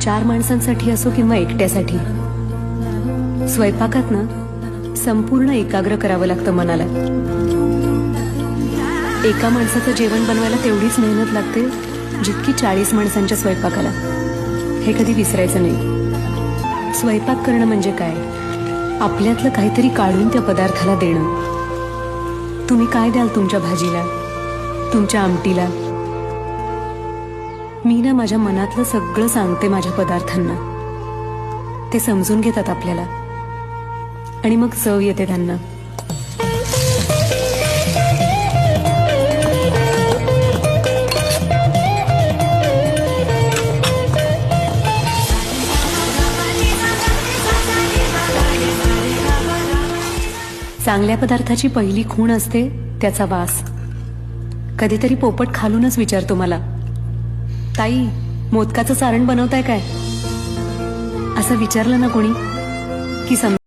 4 माणसांसाठी असो किंवा एकट्यासाठी, स्वयंपाकात ना संपूर्ण एकाग्र करावं लागतं मनाला. एका माणसाचं जेवण बनवायला तेवढीच मेहनत लागते जितकी 40 माणसांच्या स्वयंपाकाला. हे कधी विसरायचं नाही. स्वयंपाक करणं म्हणजे काय? आपल्यातलं काहीतरी काढून त्या पदार्थाला देणं. तुम्ही काय द्याल तुमच्या भाजीला, तुमच्या आमटीला? मी ना माझ्या मनातलं सगळं सांगते माझ्या पदार्थांना. ते समजून घेतात आपल्याला आणि मग चव येते त्यांना. चांगल्या पदार्थाची पहिली खूण असते त्याचा वास. कधीतरी पोपट खालूनच विचारतो मला, ताई मोदकाचं सारण बनवताय काय? असं विचारलं ना कोणी की